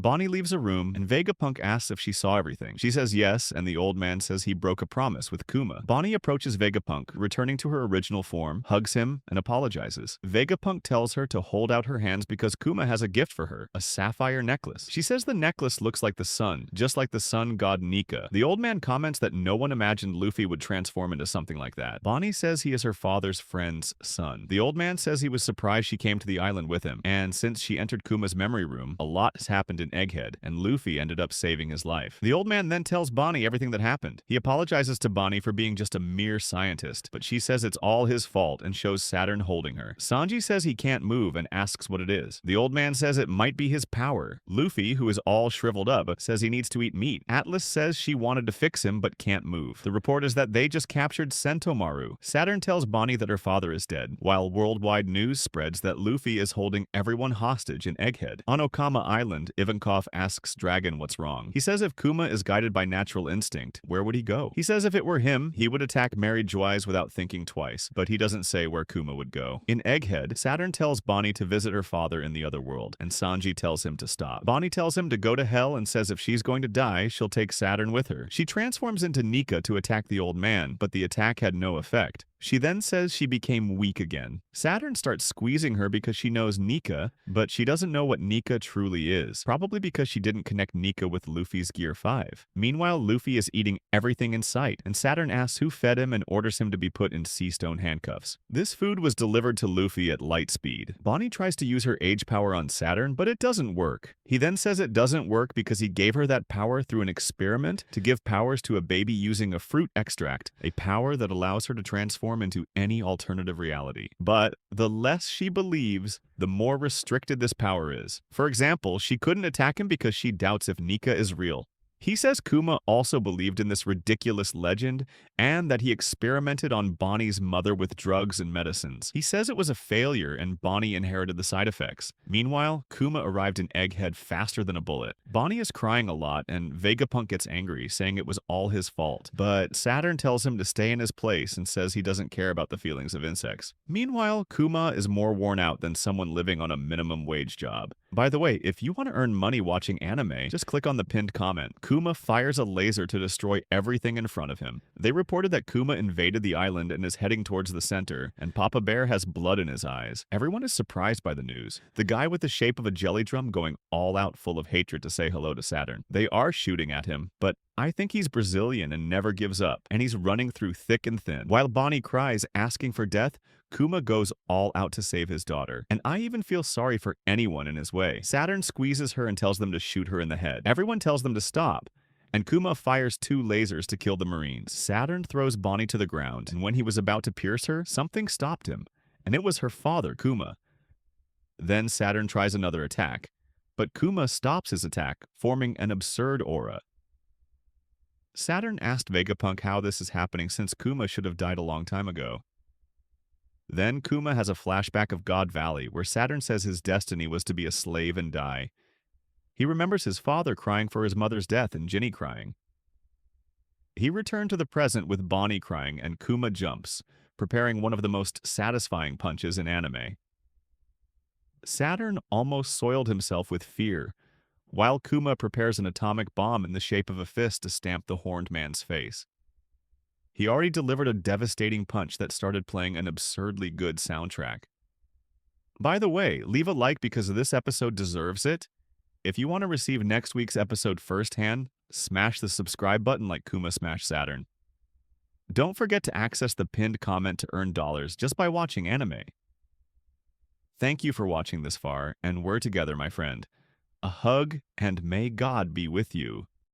Bonney leaves a room, and Vegapunk asks if she saw everything. She says yes, and the old man says he broke a promise with Kuma. Bonney approaches Vegapunk, returning to her original form, hugs him, and apologizes. Vegapunk tells her to hold out her hands because Kuma has a gift for her, a sapphire necklace. She says the necklace looks like the sun, just like the sun god Nika. The old man comments that no one imagined Luffy would transform into something like that. Bonney says he is her father's friend's son. The old man says he was surprised she came to the island with him, and since she entered Kuma's memory room, a lot has happened in Egghead, and Luffy ended up saving his life. The old man then tells Bonney everything that happened. He apologizes to Bonney for being just a mere scientist, but she says it's all his fault and shows Saturn holding her. Sanji says he can't move and asks what it is. The old man says it might be his power. Luffy, who is all shriveled up, says he needs to eat meat. Atlas says she wanted to fix him but can't move. The report is that they just captured Sentomaru. Saturn tells Bonney that her father is dead, while worldwide news spreads that Luffy is holding everyone hostage in Egghead. On Okama Island, Ivankov asks Dragon what's wrong. He says if Kuma is guided by natural instinct, where would he go? He says if it were him, he would attack married Joys without thinking twice, but he doesn't say where Kuma would go. In Egghead, Saturn tells Bonney to visit her father in the other world, and Sanji tells him to stop. Bonney tells him to go to hell and says if she's going to die, she'll take Saturn with her. She transforms into Nika to attack the old man, but the attack had no effect. She then says she became weak again. Saturn starts squeezing her because she knows Nika, but she doesn't know what Nika truly is, probably because she didn't connect Nika with Luffy's Gear 5. Meanwhile, Luffy is eating everything in sight, and Saturn asks who fed him and orders him to be put in sea stone handcuffs. This food was delivered to Luffy at light speed. Bonney tries to use her age power on Saturn, but it doesn't work. He then says it doesn't work because he gave her that power through an experiment to give powers to a baby using a fruit extract, a power that allows her to transform into any alternative reality. But the less she believes, the more restricted this power is. For example, she couldn't attack him because she doubts if Nika is real. He says Kuma also believed in this ridiculous legend and that he experimented on Bonney's mother with drugs and medicines. He says it was a failure and Bonney inherited the side effects. Meanwhile, Kuma arrived in Egghead faster than a bullet. Bonney is crying a lot and Vegapunk gets angry, saying it was all his fault. But Saturn tells him to stay in his place and says he doesn't care about the feelings of insects. Meanwhile, Kuma is more worn out than someone living on a minimum wage job. By the way, if you want to earn money watching anime, just click on the pinned comment. Kuma fires a laser to destroy everything in front of him. They reported that Kuma invaded the island and is heading towards the center, and Papa Bear has blood in his eyes. Everyone is surprised by the news. The guy with the shape of a jelly drum going all out full of hatred to say hello to Saturn. They are shooting at him, but I think he's Brazilian and never gives up, and he's running through thick and thin. While Bonney cries, asking for death, Kuma goes all out to save his daughter, and I even feel sorry for anyone in his way. Saturn squeezes her and tells them to shoot her in the head. Everyone tells them to stop, and Kuma fires 2 lasers to kill the Marines. Saturn throws Bonney to the ground, and when he was about to pierce her, something stopped him, and it was her father, Kuma. Then Saturn tries another attack, but Kuma stops his attack, forming an absurd aura. Saturn asked Vegapunk how this is happening since Kuma should have died a long time ago. Then Kuma has a flashback of God Valley, where Saturn says his destiny was to be a slave and die. He remembers his father crying for his mother's death and Ginny crying. He returned to the present with Bonney crying and Kuma jumps, preparing one of the most satisfying punches in anime. Saturn almost soiled himself with fear, while Kuma prepares an atomic bomb in the shape of a fist to stamp the horned man's face. He already delivered a devastating punch that started playing an absurdly good soundtrack. By the way, leave a like because this episode deserves it. If you want to receive next week's episode firsthand, smash the subscribe button like Kuma smashed Saturn. Don't forget to access the pinned comment to earn dollars just by watching anime. Thank you for watching this far, and we're together, my friend. A hug, and may God be with you.